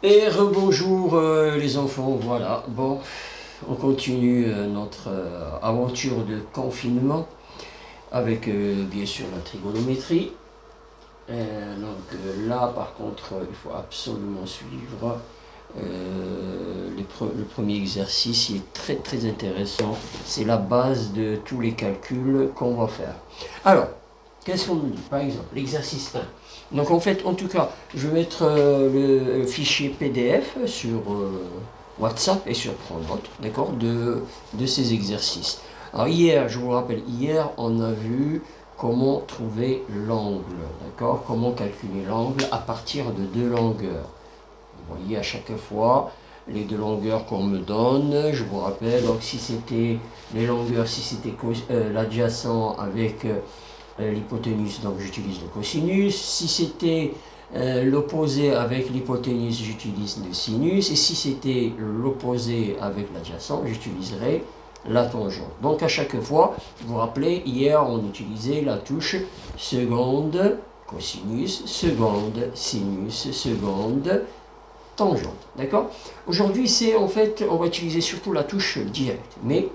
Et rebonjour les enfants, voilà, bon, on continue notre aventure de confinement avec bien sûr la trigonométrie. Là par contre il faut absolument suivre le premier exercice, il est très intéressant, c'est la base de tous les calculs qu'on va faire. Alors, qu'est-ce qu'on nous dit? Par exemple, l'exercice 1. Donc en fait, en tout cas, je vais mettre le fichier PDF sur WhatsApp et sur Pronote, d'accord, de ces exercices. Alors hier, je vous rappelle, hier, on a vu comment trouver l'angle, d'accord, comment calculer l'angle à partir de deux longueurs. Vous voyez à chaque fois les deux longueurs qu'on me donne, je vous rappelle, donc si c'était les longueurs, si c'était l'adjacent avec l'hypoténuse, donc j'utilise le cosinus. Si c'était l'opposé avec l'hypoténuse, j'utilise le sinus. Et si c'était l'opposé avec l'adjacent, j'utiliserai la tangente. Donc à chaque fois, vous vous rappelez, hier on utilisait la touche seconde, cosinus, seconde, sinus, seconde, tangente. D'accord? Aujourd'hui, c'est en fait, on va utiliser surtout la touche directe. Mais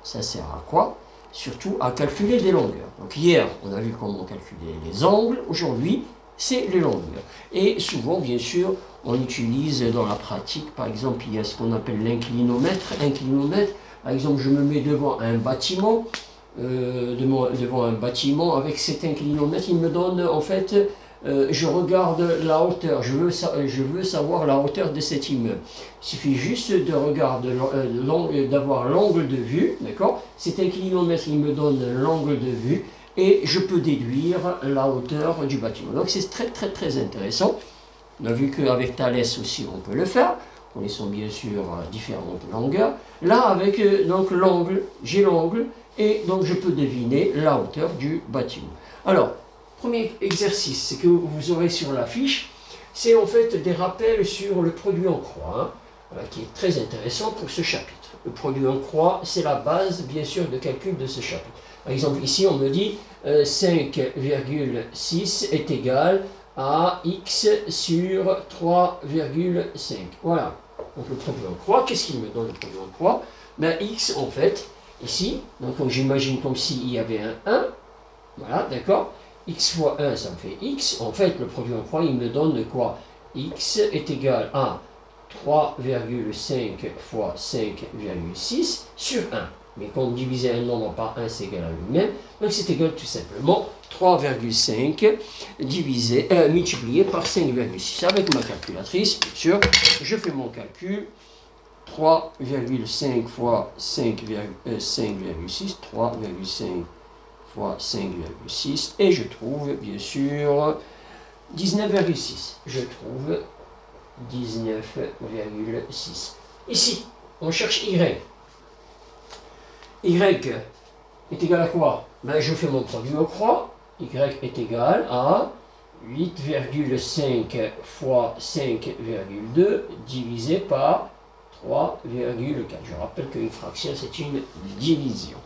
ça sert à quoi? Surtout à calculer des longueurs. Donc hier, on a vu comment calculer les angles. Aujourd'hui, c'est les longueurs. Et souvent, bien sûr, on utilise dans la pratique, par exemple, il y a ce qu'on appelle l'inclinomètre. Inclinomètre, par exemple, je me mets devant un bâtiment, avec cet inclinomètre, il me donne, en fait, je regarde la hauteur, je veux savoir la hauteur de cet immeuble. Il suffit juste de regarder, d'avoir l'angle de vue, d'accord? Cet inclinomètre, il me donne l'angle de vue et je peux déduire la hauteur du bâtiment. Donc c'est très intéressant. On a vu qu'avec Thalès aussi on peut le faire, connaissons bien sûr différentes longueurs. Là avec donc l'angle, j'ai l'angle et donc je peux deviner la hauteur du bâtiment. Alors, premier exercice, c'est que vous aurez sur la fiche, c'est en fait des rappels sur le produit en croix, hein, voilà, qui est très intéressant pour ce chapitre. Le produit en croix, c'est la base, bien sûr, de calcul de ce chapitre. Par exemple, ici, on me dit 5,6 est égal à x sur 3,5. Voilà. Donc le produit en croix, qu'est-ce qu'il me donne le produit en croix? Ben, x, en fait, ici, donc j'imagine comme s'il y avait un 1, voilà, d'accord? X fois 1, ça me fait x. En fait, le produit en croix, il me donne quoi? X est égal à 3,5 fois 5,6 sur 1. Mais quand diviser un nombre par 1, c'est égal à lui-même. Donc c'est égal tout simplement 3,5 multiplié par 5,6. Avec ma calculatrice, bien sûr, je fais mon calcul. 3,5 fois 5,6, 3,5 fois 5,6 et je trouve bien sûr 19,6. Je trouve 19,6. Ici, on cherche y. Y est égal à quoi? Ben, je fais mon produit en croix. Y est égal à 8,5 fois 5,2 divisé par 3,4. Je rappelle qu'une fraction, c'est une division.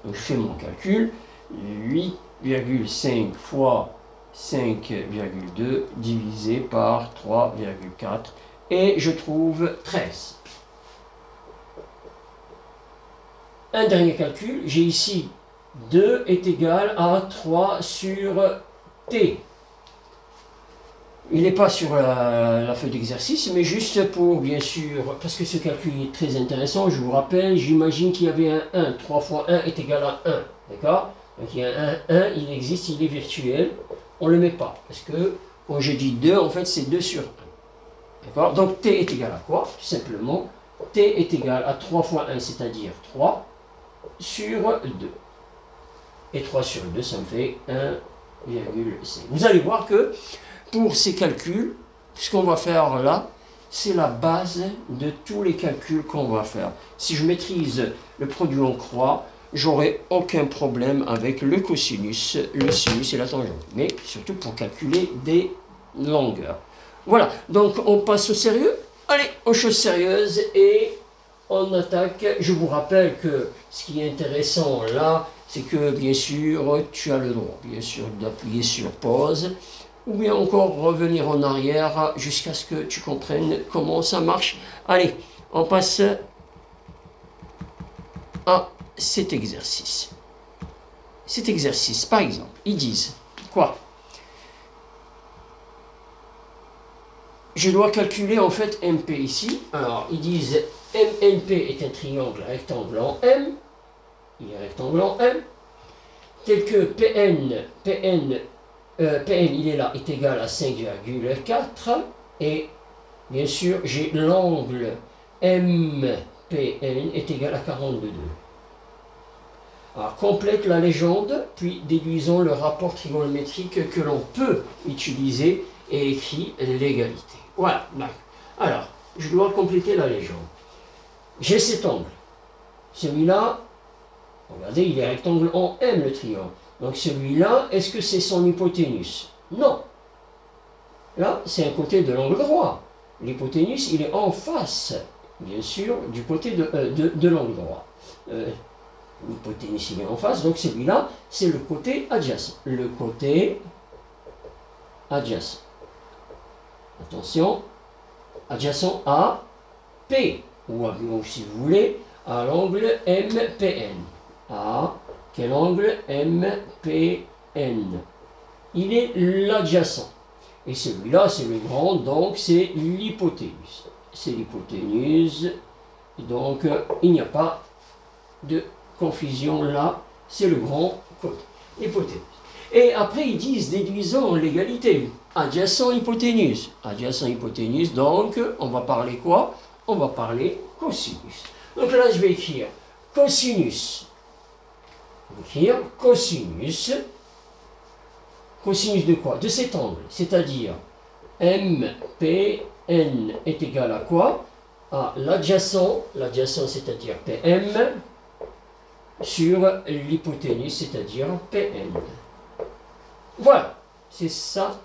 Donc je fais mon calcul. 8,5 fois 5,2 divisé par 3,4 et je trouve 13. Un dernier calcul, j'ai ici 2 est égal à 3 sur t. Il n'est pas sur la feuille d'exercice, mais juste pour, bien sûr, parce que ce calcul est très intéressant, je vous rappelle, j'imagine qu'il y avait un 1, 3 fois 1 est égal à 1, d'accord? Donc il y a un 1, il existe, il est virtuel, on ne le met pas, parce que quand je dis 2, en fait c'est 2 sur 1. D'accord? Donc t est égal à quoi? Tout simplement, t est égal à 3 fois 1, c'est-à-dire 3 sur 2. Et 3 sur 2, ça me fait 1,5. Vous allez voir que pour ces calculs, ce qu'on va faire là, c'est la base de tous les calculs qu'on va faire. Si je maîtrise le produit en croix, j'aurai aucun problème avec le cosinus, le sinus et la tangente. Mais surtout pour calculer des longueurs. Voilà, donc on passe au sérieux. Allez, aux choses sérieuses et on attaque. Je vous rappelle que ce qui est intéressant là, c'est que bien sûr, tu as le droit, bien sûr, d'appuyer sur pause ou bien encore revenir en arrière jusqu'à ce que tu comprennes comment ça marche. Allez, on passe à cet exercice. Cet exercice, par exemple, ils disent quoi? Je dois calculer en fait MP ici. Alors, ils disent MNP est un triangle rectangle en M. Il est rectangle en M. Tel que PN, il est là, est égal à 5,4. Et bien sûr, j'ai l'angle MPN est égal à 42,2. Alors, complète la légende, puis déduisons le rapport trigonométrique que l'on peut utiliser et écrit l'égalité. Voilà. Alors, je dois compléter la légende. J'ai cet angle. Celui-là, regardez, il est rectangle en M, le triangle. Donc celui-là, est-ce que c'est son hypoténuse? Non. Là, c'est un côté de l'angle droit. L'hypoténuse, il est en face, bien sûr, du côté de l'angle droit. L'hypoténuse, il est en face, donc celui-là, c'est le côté adjacent. Le côté adjacent. Attention, adjacent à P, ou si vous voulez, à l'angle MPN. À quel angle? MPN. Il est l'adjacent. Et celui-là, c'est le grand, donc c'est l'hypoténuse. C'est l'hypoténuse. Donc, il n'y a pas de confusion là. C'est le grand côté. Hypoténuse. Et après, ils disent, déduisons l'égalité. Adjacent hypoténuse. Adjacent hypoténuse, donc, on va parler quoi? On va parler cosinus. Donc là, je vais écrire cosinus. Écrire cosinus. Cosinus de quoi? De cet angle. C'est-à-dire, MPN est égal à quoi? À l'adjacent. L'adjacent, c'est-à-dire PM, sur l'hypoténuse, c'est-à-dire PN. Voilà. C'est ça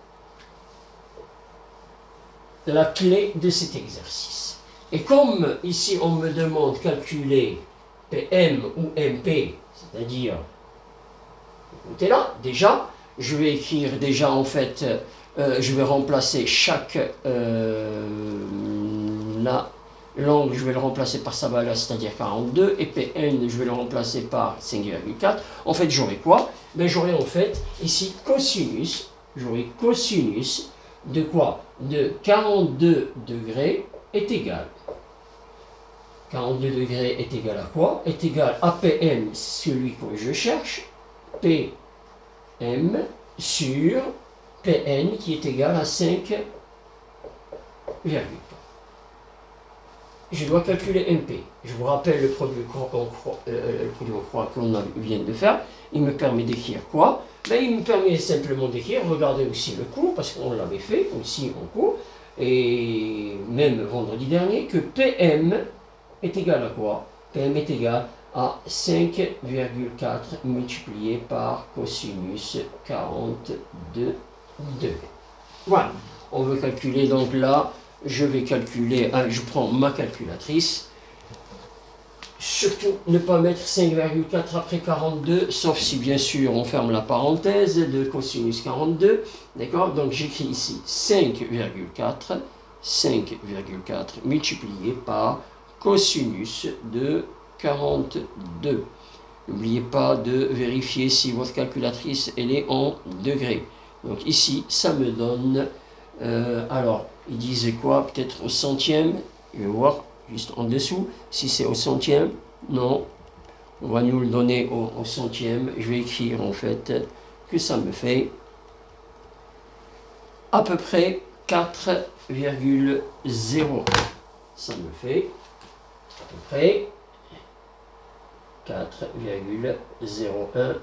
la clé de cet exercice. Et comme ici on me demande de calculer PM ou MP, c'est-à-dire, écoutez là, déjà, je vais écrire déjà en fait, je vais remplacer chaque, l'angle, je vais le remplacer par sa valeur, c'est-à-dire 42, et PN, je vais le remplacer par 5,4. En fait, j'aurai quoi? Ben, j'aurai en fait ici cosinus, j'aurai cosinus de quoi? De 42 degrés est égal. 42 degrés est égal à quoi? Est égal à PM, celui que je cherche, PM sur PN qui est égal à 5,4. Je dois calculer MP. Je vous rappelle le produit en croix qu'on vient de faire. Il me permet d'écrire quoi? Ben, il me permet simplement d'écrire, regardez aussi le cours, parce qu'on l'avait fait aussi en cours, et même vendredi dernier, que PM est égal à quoi? PM est égal à 5,4 multiplié par cosinus 42 degrés. Voilà. On veut calculer donc là, je vais calculer, je prends ma calculatrice. Surtout ne pas mettre 5,4 après 42, sauf si bien sûr on ferme la parenthèse de cosinus 42. D'accord? Donc j'écris ici 5,4 multiplié par cosinus de 42. N'oubliez pas de vérifier si votre calculatrice elle est en degrés. Donc ici, ça me donne, alors, ils disaient quoi? Peut-être au centième. Je vais voir juste en dessous si c'est au centième. Non, on va nous le donner au centième. Je vais écrire en fait que ça me fait à peu près 4,01. Ça me fait à peu près 4,01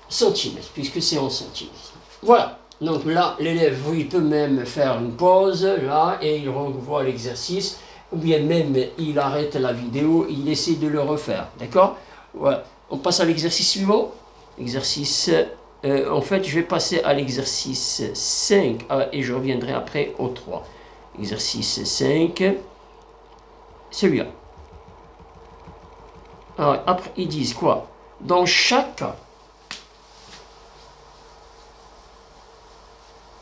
centimètres, puisque c'est en centimètres. Voilà. Donc là, l'élève, il peut même faire une pause, là, et il revoit l'exercice, ou bien même il arrête la vidéo, il essaie de le refaire. D'accord? Voilà. On passe à l'exercice suivant. Exercice, en fait, je vais passer à l'exercice 5, et je reviendrai après au 3. Exercice 5, celui-là. Alors, après, ils disent quoi? Dans chaque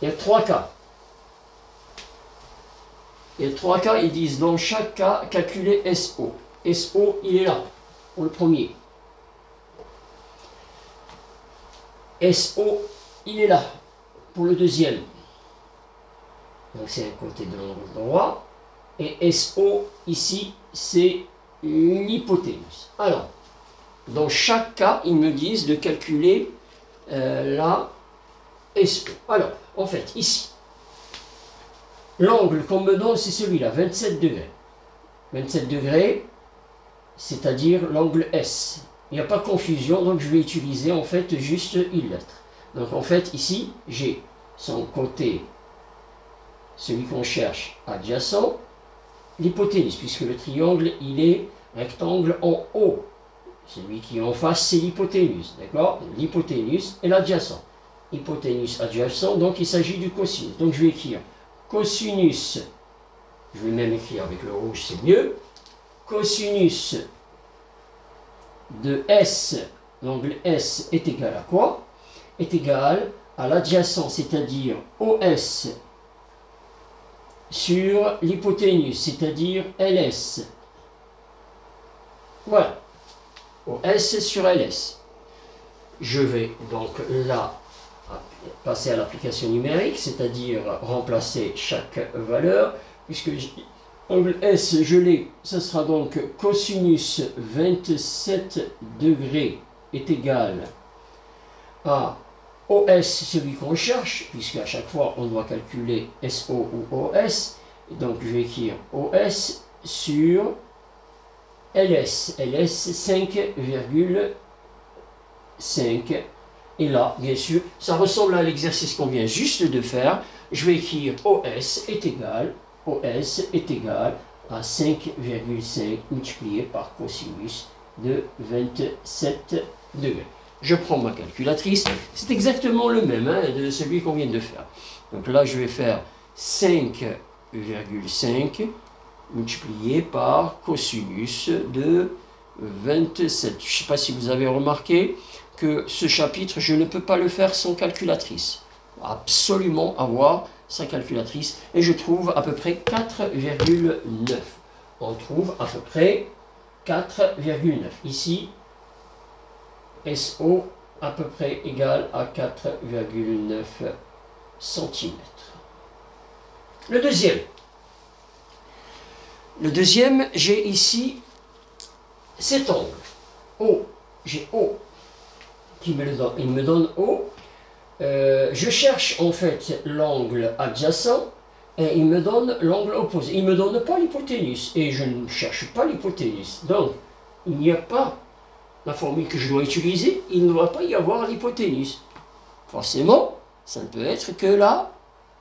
Il y a 3 cas. Il y a 3 cas, ils disent dans chaque cas, calculer SO. SO, il est là, pour le premier. SO, il est là, pour le deuxième. Donc c'est un côté de l'angle droit. Et SO, ici, c'est l'hypoténuse. Alors, dans chaque cas, ils me disent de calculer la SO. Alors, en fait, ici, l'angle qu'on me donne, c'est celui-là, 27 degrés. 27 degrés, c'est-à-dire l'angle S. Il n'y a pas de confusion, donc je vais utiliser en fait juste une lettre. Donc en fait, ici, j'ai son côté, celui qu'on cherche, adjacent, l'hypoténuse, puisque le triangle, il est rectangle en haut. Celui qui est en face, c'est l'hypoténuse, d'accord? L'hypoténuse et l'adjacent. Hypoténuse adjacent, donc il s'agit du cosinus. Donc je vais écrire cosinus, je vais même écrire avec le rouge, c'est mieux. Cosinus de S, l'angle S est égal à quoi? Est égal à l'adjacent, c'est-à-dire OS sur l'hypoténuse, c'est-à-dire LS. Voilà. OS sur LS. Je vais donc là passer à l'application numérique, c'est-à-dire remplacer chaque valeur, puisque angle S, je l'ai, ça sera donc cosinus 27 degrés est égal à OS, celui qu'on cherche, puisque à chaque fois on doit calculer SO ou OS, donc je vais écrire OS sur LS, LS 5,5. Et là, bien sûr, ça ressemble à l'exercice qu'on vient juste de faire. Je vais écrire OS est égal à 5,5 multiplié par cosinus de 27 degrés. Je prends ma calculatrice, c'est exactement le même de celui qu'on vient de faire. Donc là, je vais faire 5,5 multiplié par cosinus de 27. Je ne sais pas si vous avez remarqué que ce chapitre, je ne peux pas le faire sans calculatrice. Absolument avoir sa calculatrice. Et je trouve à peu près 4,9. On trouve à peu près 4,9. Ici, SO à peu près égal à 4,9 cm. Le deuxième. Le deuxième, j'ai ici cet angle. O. J'ai O. Qui me le donne. Il me donne O. Je cherche en fait l'angle adjacent et il me donne l'angle opposé. Il ne me donne pas l'hypoténuse et je ne cherche pas l'hypoténuse. Donc, il n'y a pas la formule que je dois utiliser, il ne doit pas y avoir l'hypoténuse. Forcément, ça ne peut être que la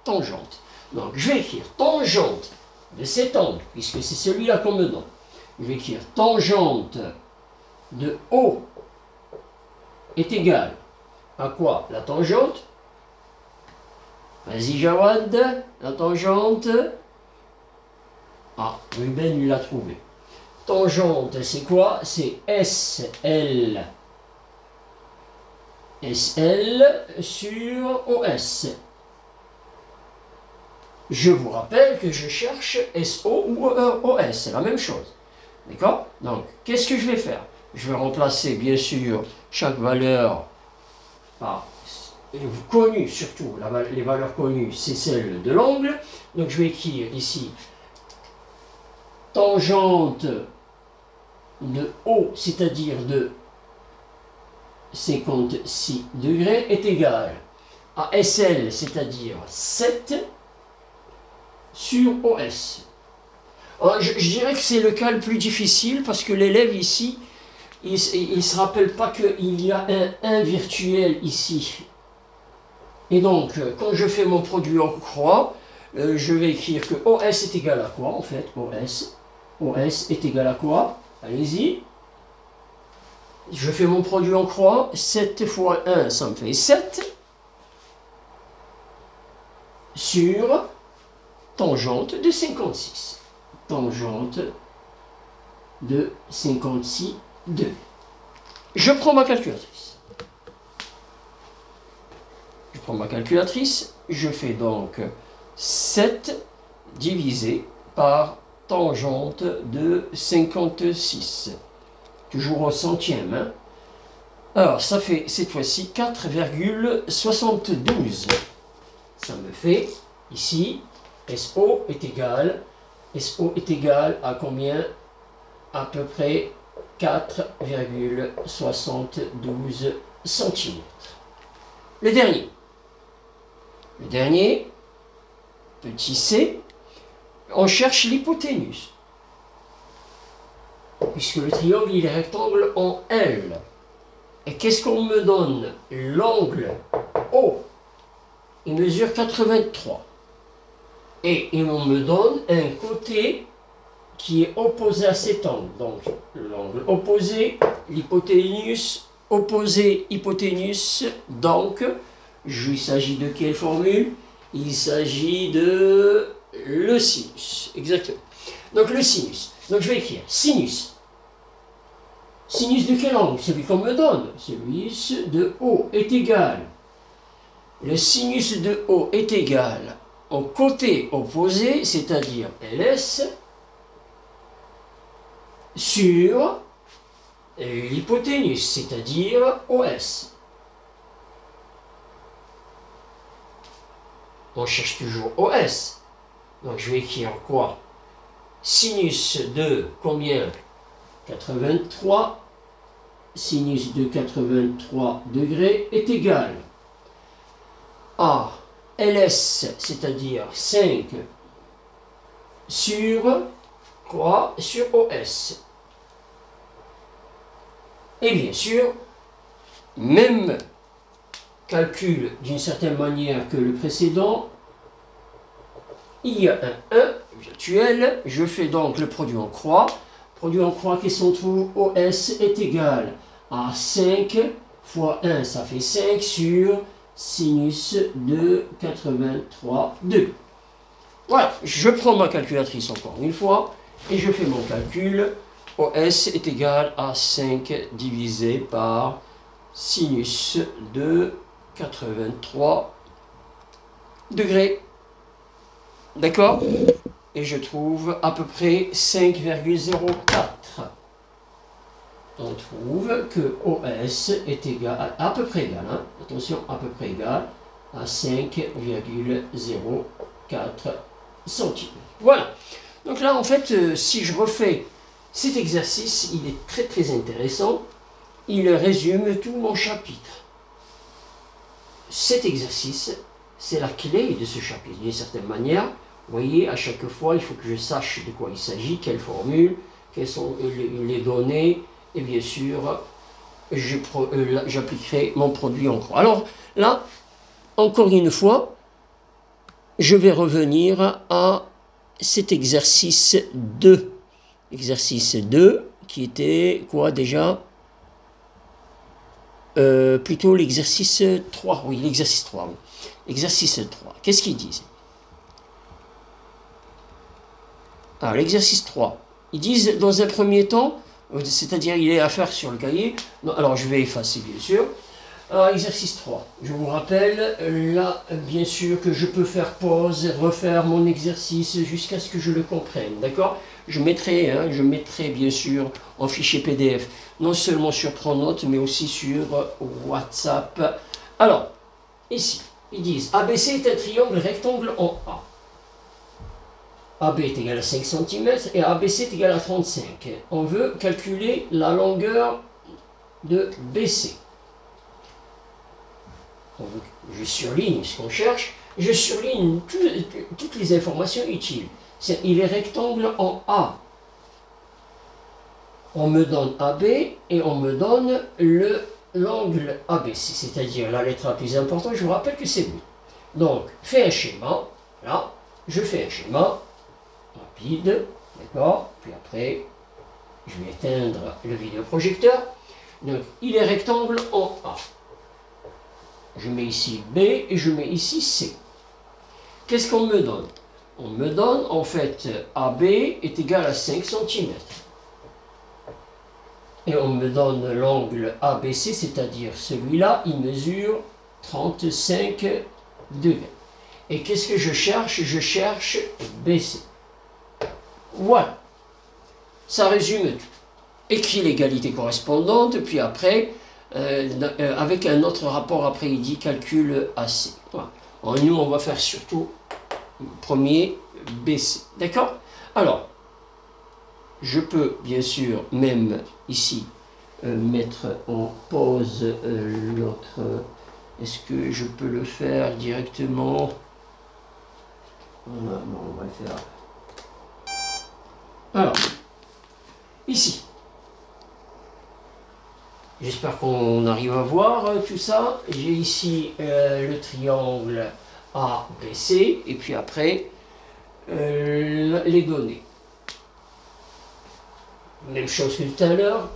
tangente. Donc, je vais écrire tangente de cet angle, puisque c'est celui-là qu'on me donne. Je vais écrire tangente de O est égale à quoi? La tangente. Vas-y Jawad, la tangente. Ah, Ruben l'a trouvé. Tangente, c'est quoi? C'est SL. SL sur OS. Je vous rappelle que je cherche SO ou OS, c'est la même chose. D'accord? Donc, qu'est-ce que je vais faire? Je vais remplacer, bien sûr, chaque valeur par connue, surtout, les valeurs connues, c'est celle de l'angle. Donc, je vais écrire ici tangente de O, c'est-à-dire de 56 degrés, est égale à SL, c'est-à-dire 7 sur OS. Alors, je dirais que c'est le cas le plus difficile parce que l'élève ici, il ne se rappelle pas qu'il y a un 1 virtuel ici. Et donc, quand je fais mon produit en croix, je vais écrire que OS est égal à quoi en fait? OS est égal à quoi? Allez-y. Je fais mon produit en croix. 7 fois 1, ça me fait 7. Sur tangente de 56. Tangente de 56, 2. Je prends ma calculatrice. Je Je prends ma calculatrice, je fais donc 7 divisé par tangente de 56. Toujours au centième. Hein. Alors, ça fait cette fois-ci 4,72. Ça me fait ici, SO est égal à combien? À peu près 4,72 cm. Le dernier, petit c, on cherche l'hypoténuse. Puisque le triangle, il est rectangle en L. Et qu'est-ce qu'on me donne? L'angle O, il mesure 83. Et on me donne un côté qui est opposé à cet angle. Donc, l'angle opposé, l'hypoténuse, opposé, hypoténuse. Donc, il s'agit de quelle formule? Il s'agit de le sinus. Exactement. Donc, le sinus. Donc, je vais écrire sinus. Sinus de quel angle? Celui qu'on me donne. Celui de O est égal. Le sinus de O est égal au côté opposé, c'est-à-dire LS, sur l'hypoténuse, c'est-à-dire OS. On cherche toujours OS. Donc je vais écrire quoi? Sinus de combien? 83. Sinus de 83 degrés est égal à LS, c'est-à-dire 5 sur quoi? Sur OS. Et bien sûr, même calcul d'une certaine manière que le précédent, il y a un 1 virtuel, je fais donc le produit en croix. Produit en croix, qu'est-ce qu'on trouve? OS est égal à 5 fois 1, ça fait 5 sur sinus de 83 degrés. Voilà, je prends ma calculatrice encore une fois et je fais mon calcul. OS est égal à 5 divisé par sinus de 83 degrés. D'accord? Et je trouve à peu près 5,04. On trouve que OS est égal, à peu près égal, hein, attention, à peu près égal à 5,04 cm. Voilà. Donc là, en fait, si je refais cet exercice, il est très très intéressant. Il résume tout mon chapitre. Cet exercice, c'est la clé de ce chapitre, d'une certaine manière. Vous voyez, à chaque fois, il faut que je sache de quoi il s'agit, quelle formule, quelles sont les données, et bien sûr, j'appliquerai mon produit en croix. Alors là, encore une fois, je vais revenir à cet exercice 2. Exercice 2, qui était quoi déjà? Plutôt l'exercice 3. Oui, l'exercice 3. Oui. Exercice 3. Qu'est-ce qu'ils disent? Alors, l'exercice 3. Ils disent, dans un premier temps, c'est-à-dire il est à faire sur le cahier. Non, alors, je vais effacer, bien sûr. Alors, exercice 3. Je vous rappelle, là, bien sûr, que je peux faire pause, refaire mon exercice jusqu'à ce que je le comprenne. D'accord? Je mettrai, bien sûr, en fichier PDF, non seulement sur Pronote, mais aussi sur WhatsApp. Alors, ici, ils disent, ABC est un triangle rectangle en A. AB est égal à 5 cm et ABC est égal à 35. On veut calculer la longueur de BC. Je surligne ce qu'on cherche, je surligne toutes les informations utiles. Il est rectangle en A. On me donne AB et on me donne l'angle ABC, c'est-à-dire la lettre la plus importante. Je vous rappelle que c'est lui. Donc, fais un schéma. Là, je fais un schéma rapide, d'accord? Puis après, je vais éteindre le vidéoprojecteur. Donc, il est rectangle en A. Je mets ici B et je mets ici C. Qu'est-ce qu'on me donne? On me donne, en fait, AB est égal à 5 cm. Et on me donne l'angle ABC, c'est-à-dire celui-là, il mesure 35 degrés. Et qu'est-ce que je cherche? Je cherche BC. Voilà. Ça résume tout. Écrit l'égalité correspondante, puis après, avec un autre rapport après, il dit calcul AC. Voilà. Alors, nous, on va faire surtout premier BC. D'accord? Alors, je peux bien sûr même ici mettre en pause l'autre. Est-ce que je peux le faire directement? Voilà, bon, on va le faire. Alors, ici. J'espère qu'on arrive à voir tout ça. J'ai ici le triangle ABC et puis après les données. Même chose que tout à l'heure.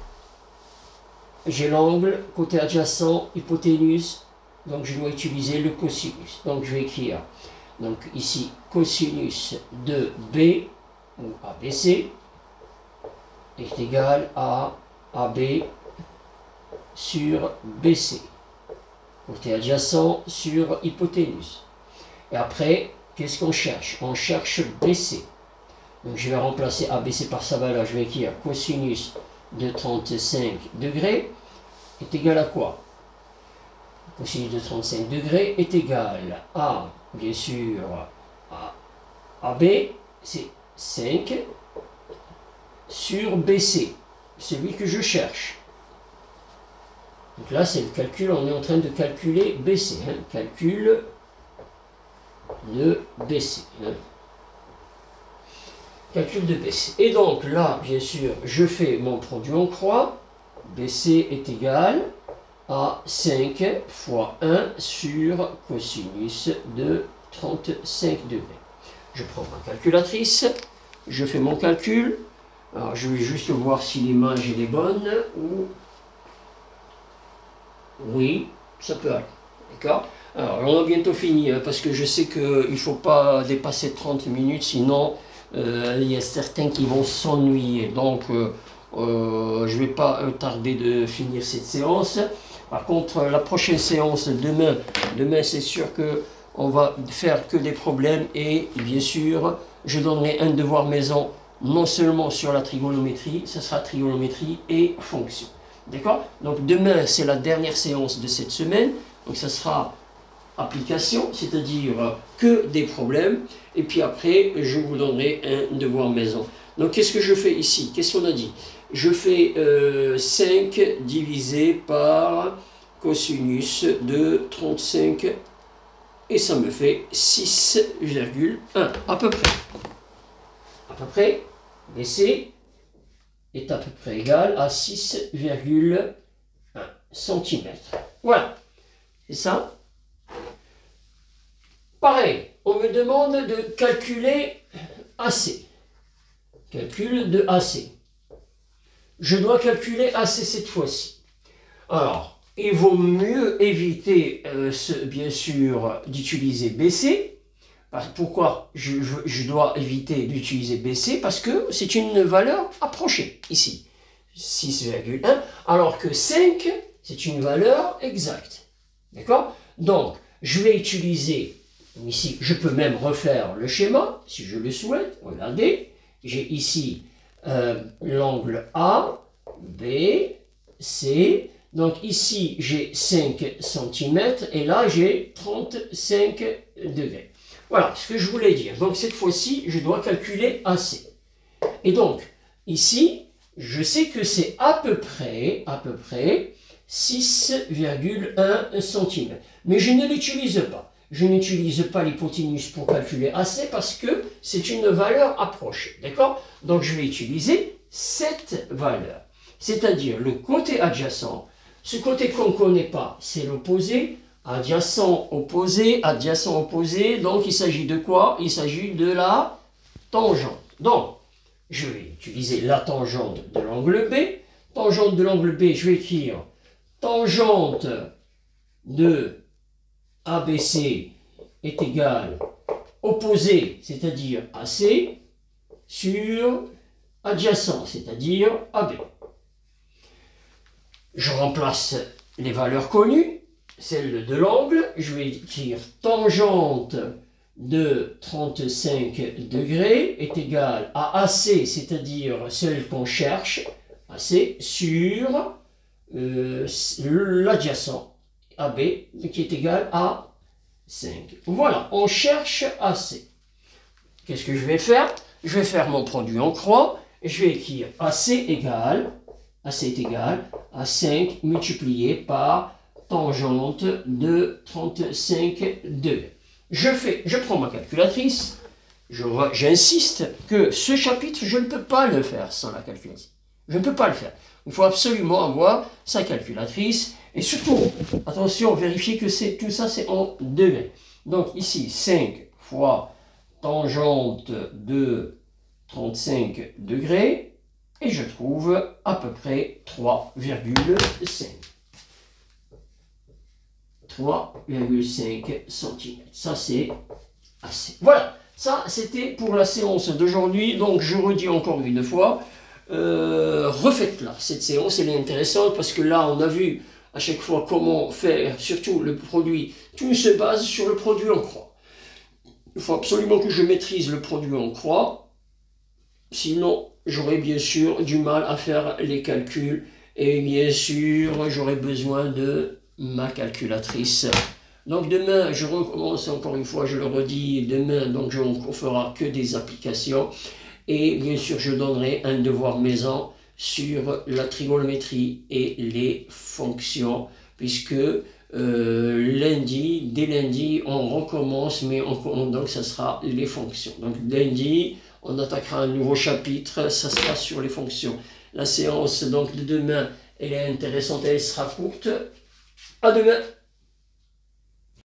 J'ai l'angle, côté adjacent, hypoténuse. Donc je dois utiliser le cosinus. Donc je vais écrire donc ici cosinus de B ou ABC est égal à AB sur BC. Côté adjacent sur hypoténuse. Et après, qu'est-ce qu'on cherche? On cherche BC. Donc je vais remplacer ABC par sa valeur. Je vais écrire cosinus de 35 degrés est égal à quoi? Cosinus de 35 degrés est égal à, bien sûr, à AB, c'est 5 sur BC, celui que je cherche. Donc là, c'est le calcul, on est en train de calculer BC, hein, calcul de BC. Hein. Calcul de BC. Et donc là, bien sûr, je fais mon produit en croix. BC est égal à 5 fois 1 sur cosinus de 35 degrés. Je prends ma calculatrice, je fais mon calcul. Alors je vais juste voir si l'image est bonne ou... Oui, ça peut aller. D'accord? Alors on a bientôt fini hein, parce que je sais qu'il ne faut pas dépasser 30 minutes, sinon il y a certains qui vont s'ennuyer. Donc je ne vais pas tarder de finir cette séance. Par contre, la prochaine séance demain c'est sûr qu'on va faire que des problèmes et bien sûr, je donnerai un devoir maison non seulement sur la trigonométrie, ce sera trigonométrie et fonction. D'accord? Donc demain, c'est la dernière séance de cette semaine, donc ça sera application, c'est-à-dire que des problèmes, et puis après, je vous donnerai un devoir maison. Donc qu'est-ce que je fais ici? Qu'est-ce qu'on a dit? Je fais 5 divisé par cosinus de 35 et ça me fait 6,1 à peu près. À peu près, BC est à peu près égal à 6,1 cm. Voilà, c'est ça. Pareil, on me demande de calculer AC. Calcul de AC. Je dois calculer AC cette fois-ci. Alors, il vaut mieux éviter, bien sûr, d'utiliser BC. Pourquoi je dois éviter d'utiliser BC? Parce que c'est une valeur approchée, ici. 6,1, alors que 5, c'est une valeur exacte. D'accord? Donc, je vais utiliser, ici, je peux même refaire le schéma, si je le souhaite. Regardez, j'ai ici l'angle A, B, C. Donc ici, j'ai 5 cm et là, j'ai 35 degrés. Voilà ce que je voulais dire. Donc cette fois-ci, je dois calculer AC. Et donc, ici, je sais que c'est à peu près 6,1 cm. Mais je ne l'utilise pas. Je n'utilise pas l'hypoténuse pour calculer AC parce que c'est une valeur approchée. D'accord? Donc je vais utiliser cette valeur. C'est-à-dire le côté adjacent. Ce côté qu'on ne connaît pas, c'est l'opposé. Adjacent, opposé, adjacent, opposé. Donc il s'agit de quoi? Il s'agit de la tangente. Donc, je vais utiliser la tangente de l'angle B. Tangente de l'angle B, je vais écrire tangente de ABC est égale opposé, c'est-à-dire AC, sur adjacent, c'est-à-dire AB. Je remplace les valeurs connues. celle de l'angle, je vais écrire tangente de 35 degrés est égale à AC, c'est-à-dire celle qu'on cherche, AC, sur l'adjacent AB, qui est égal à 5. Voilà, on cherche AC. Qu'est-ce que je vais faire? Je vais faire mon produit en croix, et je vais écrire AC est égal à 5 multiplié par tangente de 35 degrés. Je prends ma calculatrice, j'insiste que ce chapitre, je ne peux pas le faire sans la calculatrice. Je ne peux pas le faire. Il faut absolument avoir sa calculatrice. Et surtout, attention, vérifiez que tout ça, c'est en degrés. Donc ici, 5 fois tangente de 35 degrés. Et je trouve à peu près 3,5. 3,5 cm. Ça, c'est assez. Voilà, ça, c'était pour la séance d'aujourd'hui. Donc, je redis encore une fois, refaites-la. Cette séance, elle est intéressante parce que là, on a vu à chaque fois comment faire, surtout le produit. Tout se base sur le produit en croix. Il faut absolument que je maîtrise le produit en croix. Sinon, j'aurai bien sûr du mal à faire les calculs. Et bien sûr, j'aurai besoin de ma calculatrice. Donc demain, je recommence encore une fois, je le redis, demain, donc on fera que des applications. Et bien sûr, je donnerai un devoir maison sur la trigonométrie et les fonctions, puisque dès lundi, on recommence, mais donc ça sera les fonctions. Donc lundi, on attaquera un nouveau chapitre, ça sera sur les fonctions. La séance donc de demain, elle est intéressante, elle sera courte. À demain!